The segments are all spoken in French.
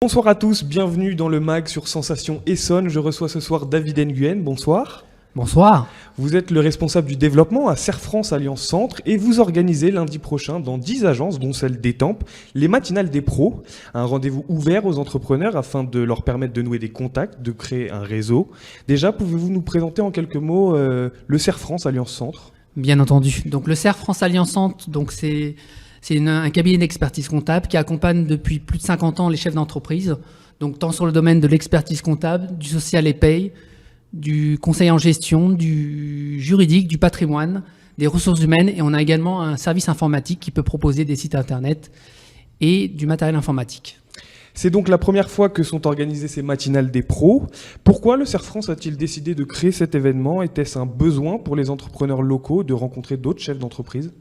Bonsoir à tous, bienvenue dans le MAG sur Sensation Essonne. Je reçois ce soir David Nguyen, bonsoir. Bonsoir. Vous êtes le responsable du développement à Serre France Alliance Centre et vous organisez lundi prochain dans 10 agences, dont celle d'Étampes, les matinales des pros, un rendez-vous ouvert aux entrepreneurs afin de leur permettre de nouer des contacts, de créer un réseau. Déjà, pouvez-vous nous présenter en quelques mots le Serre France Alliance Centre ? Bien entendu. Donc le Serre France Alliance Centre, donc c'est un cabinet d'expertise comptable qui accompagne depuis plus de 50 ans les chefs d'entreprise, donc tant sur le domaine de l'expertise comptable, du social et paye, du conseil en gestion, du juridique, du patrimoine, des ressources humaines, et on a également un service informatique qui peut proposer des sites internet et du matériel informatique. C'est donc la première fois que sont organisées ces matinales des pros. Pourquoi le Serre France a-t-il décidé de créer cet événement ? Était-ce un besoin pour les entrepreneurs locaux de rencontrer d'autres chefs d'entreprise ?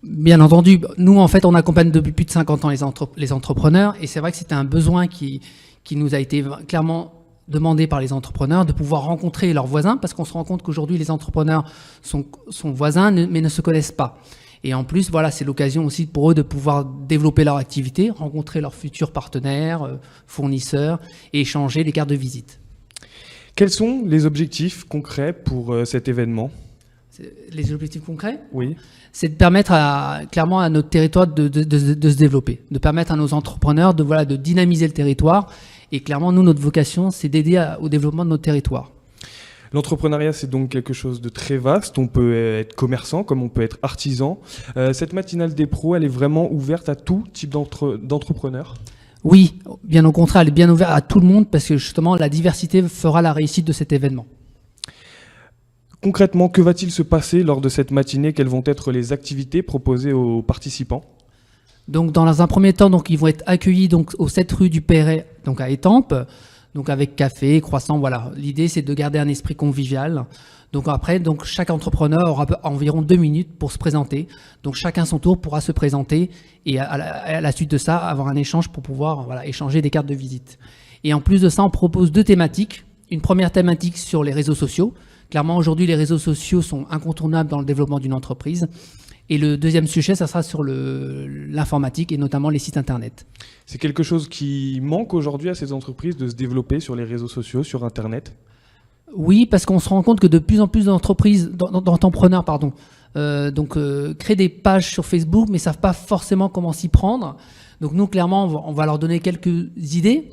Bien entendu, nous en fait on accompagne depuis plus de 50 ans les entrepreneurs, et c'est vrai que c'était un besoin qui nous a été clairement demandé par les entrepreneurs, de pouvoir rencontrer leurs voisins, parce qu'on se rend compte qu'aujourd'hui les entrepreneurs sont voisins mais ne se connaissent pas. Et en plus, voilà, c'est l'occasion aussi pour eux de pouvoir développer leur activité, rencontrer leurs futurs partenaires, fournisseurs, et échanger les cartes de visite. Quels sont les objectifs concrets pour cet événement ? Les objectifs concrets ? Oui. C'est de permettre clairement à notre territoire de se développer, de permettre à nos entrepreneurs de dynamiser le territoire. Et clairement, nous, notre vocation, c'est d'aider au développement de notre territoire. L'entrepreneuriat, c'est donc quelque chose de très vaste. On peut être commerçant comme on peut être artisan. Cette matinale des pros, elle est vraiment ouverte à tout type d'entrepreneurs ? Oui, bien au contraire, elle est bien ouverte à tout le monde parce que justement, la diversité fera la réussite de cet événement. Concrètement, que va-t-il se passer lors de cette matinée ? Quelles vont être les activités proposées aux participants ? Donc, dans un premier temps, donc, ils vont être accueillis donc, aux 7 rue du Perret, donc à Étampes, donc avec café, croissant, voilà. L'idée, c'est de garder un esprit convivial. Donc après, donc, chaque entrepreneur aura environ 2 minutes pour se présenter. Donc chacun son tour pourra se présenter et à la suite de ça, avoir un échange pour pouvoir échanger des cartes de visite. Et en plus de ça, on propose 2 thématiques. Une première thématique sur les réseaux sociaux. Clairement, aujourd'hui, les réseaux sociaux sont incontournables dans le développement d'une entreprise. Et le deuxième sujet, ça sera sur l'informatique et notamment les sites internet. C'est quelque chose qui manque aujourd'hui à ces entreprises de se développer sur les réseaux sociaux, sur Internet ? Oui, parce qu'on se rend compte que de plus en plus d'entrepreneurs créent des pages sur Facebook, mais ne savent pas forcément comment s'y prendre. Donc nous, clairement, on va leur donner quelques idées.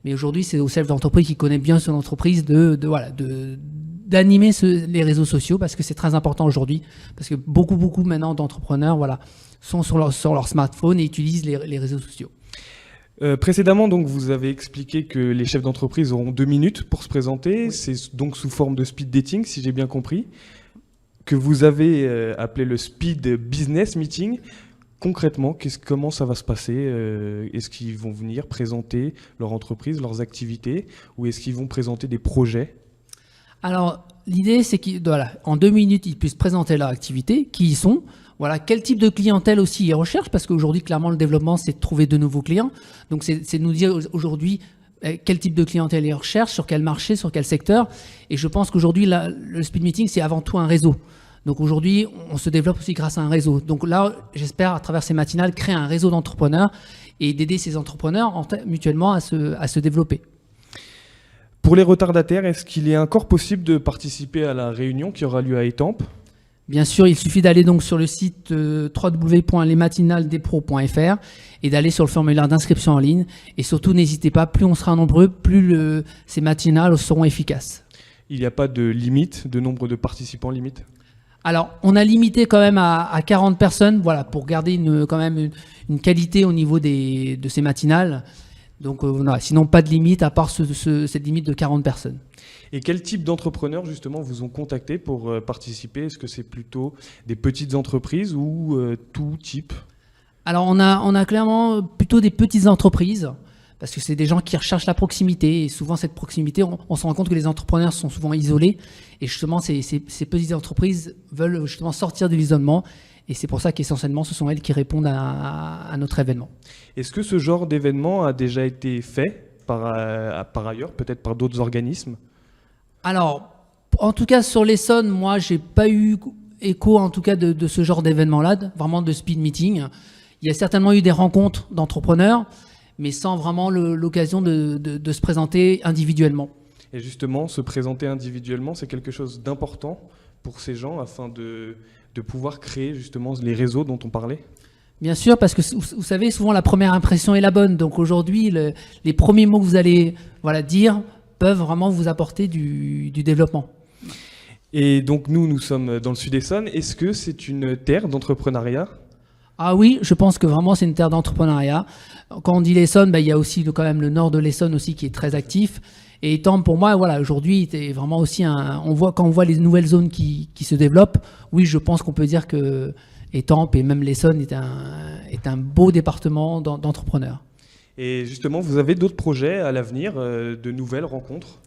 Mais aujourd'hui, c'est au chef d'entreprise qui connaît bien son entreprise d'animer les réseaux sociaux, parce que c'est très important aujourd'hui, parce que beaucoup maintenant d'entrepreneurs sont sur leur smartphone et utilisent les réseaux sociaux. Précédemment, donc, vous avez expliqué que les chefs d'entreprise auront 2 minutes pour se présenter. Oui. C'est donc sous forme de speed dating, si j'ai bien compris, que vous avez appelé le speed business meeting. Concrètement, comment ça va se passer ? Est-ce qu'ils vont venir présenter leur entreprise, leurs activités, ou est-ce qu'ils vont présenter des projets ? Alors, l'idée, c'est qu'en 2 minutes, ils puissent présenter leur activité, qui ils sont, quel type de clientèle aussi ils recherchent, parce qu'aujourd'hui, clairement, le développement, c'est de trouver de nouveaux clients. Donc, c'est de nous dire aujourd'hui quel type de clientèle ils recherchent, sur quel marché, sur quel secteur. Et je pense qu'aujourd'hui, le speed meeting, c'est avant tout un réseau. Donc aujourd'hui, on se développe aussi grâce à un réseau. Donc là, j'espère, à travers ces matinales, créer un réseau d'entrepreneurs et d'aider ces entrepreneurs mutuellement à se développer. Pour les retardataires, est-ce qu'il est encore possible de participer à la réunion qui aura lieu à Étampes ? Bien sûr, il suffit d'aller donc sur le site www.lesmatinalesdespros.fr et d'aller sur le formulaire d'inscription en ligne. Et surtout, n'hésitez pas, plus on sera nombreux, plus ces matinales seront efficaces. Il n'y a pas de limite, de nombre de participants limite ? Alors, on a limité quand même à 40 personnes, pour garder quand même une qualité au niveau de ces matinales. Donc, sinon, pas de limite à part cette limite de 40 personnes. Et quel type d'entrepreneurs, justement, vous ont contacté pour participer ? Est-ce que c'est plutôt des petites entreprises ou tout type ? Alors, on a clairement plutôt des petites entreprises, parce que c'est des gens qui recherchent la proximité. Et souvent, cette proximité, on se rend compte que les entrepreneurs sont souvent isolés. Et justement, ces petites entreprises veulent justement sortir de l'isolement. Et c'est pour ça qu'essentiellement, ce sont elles qui répondent à notre événement. Est-ce que ce genre d'événement a déjà été fait par ailleurs, peut-être par d'autres organismes ? Alors, en tout cas, sur l'Essonne, moi, j'ai pas eu écho, en tout cas, de ce genre d'événement-là, vraiment de speed meeting. Il y a certainement eu des rencontres d'entrepreneurs, mais sans vraiment l'occasion de se présenter individuellement. Et justement, se présenter individuellement, c'est quelque chose d'important pour ces gens afin de pouvoir créer justement les réseaux dont on parlait? Bien sûr, parce que vous savez, souvent la première impression est la bonne. Donc aujourd'hui, les premiers mots que vous allez dire peuvent vraiment vous apporter du développement. Et donc nous sommes dans le Sud Essonne. Est-ce que c'est une terre d'entrepreneuriat? Ah oui, je pense que vraiment c'est une terre d'entrepreneuriat. Quand on dit l'Essonne, il y a aussi quand même le nord de l'Essonne aussi qui est très actif. Et Étampes, pour moi, aujourd'hui, c'est vraiment aussi quand on voit les nouvelles zones qui se développent, oui, je pense qu'on peut dire que Étampes et même l'Essonne est un beau département d'entrepreneurs. Et justement, vous avez d'autres projets à l'avenir, de nouvelles rencontres?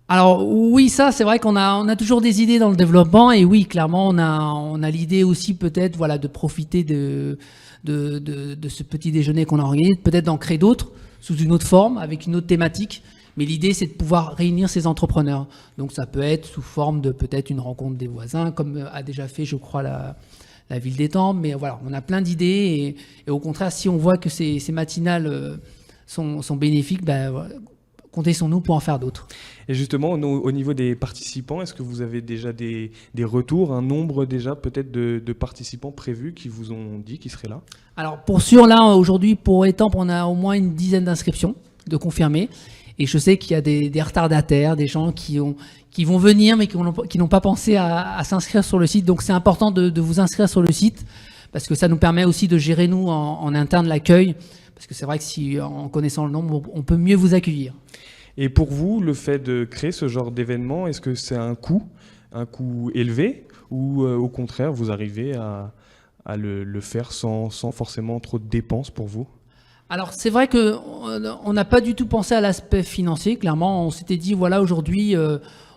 Alors oui, ça c'est vrai qu'on a toujours des idées dans le développement, et oui, clairement on a l'idée aussi peut-être de profiter de ce petit déjeuner qu'on a organisé, peut-être d'en créer d'autres sous une autre forme, avec une autre thématique. Mais l'idée, c'est de pouvoir réunir ces entrepreneurs. Donc ça peut être sous forme de peut-être une rencontre des voisins, comme a déjà fait, je crois, la ville d'Étampes. Mais voilà, on a plein d'idées. Et au contraire, si on voit que ces matinales sont bénéfiques, comptez sur nous pour en faire d'autres. Et justement, au niveau des participants, est-ce que vous avez déjà des retours, un nombre déjà peut-être de participants prévus qui vous ont dit qu'ils seraient là? Alors pour sûr, là, aujourd'hui, pour Étampes, on a au moins une dizaine d'inscriptions de confirmés. Et je sais qu'il y a des retardataires, des gens qui vont venir mais qui n'ont pas pensé à s'inscrire sur le site. Donc c'est important de vous inscrire sur le site, parce que ça nous permet aussi de gérer nous en interne l'accueil. Parce que c'est vrai que si en connaissant le nombre, on peut mieux vous accueillir. Et pour vous, le fait de créer ce genre d'événement, est-ce que c'est un coût élevé, ou au contraire, vous arrivez à le faire sans forcément trop de dépenses pour vous? Alors c'est vrai qu'on n'a pas du tout pensé à l'aspect financier, clairement. On s'était dit, voilà, aujourd'hui,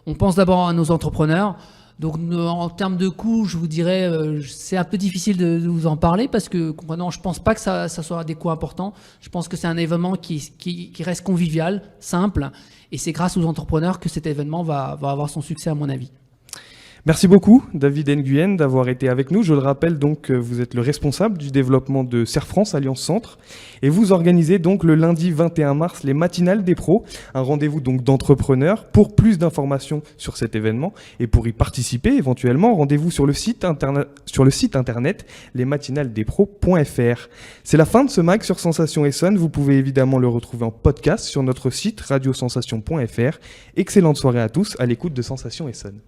on pense d'abord à nos entrepreneurs. Donc en termes de coûts, je vous dirais, c'est un peu difficile de vous en parler, parce que non, je ne pense pas que ça soit des coûts importants. Je pense que c'est un événement qui reste convivial, simple, et c'est grâce aux entrepreneurs que cet événement va avoir son succès, à mon avis. Merci beaucoup, David Nguyen, d'avoir été avec nous. Je le rappelle donc, vous êtes le responsable du développement de Serre France Alliance Centre, et vous organisez donc le lundi 21 mars les matinales des pros, un rendez-vous donc d'entrepreneurs. Pour plus d'informations sur cet événement et pour y participer éventuellement, rendez-vous sur le site internet lesmatinalesdespros.fr. C'est la fin de ce mag sur Sensation Essonne. Vous pouvez évidemment le retrouver en podcast sur notre site radiosensation.fr. Excellente soirée à tous à l'écoute de Sensation Essonne.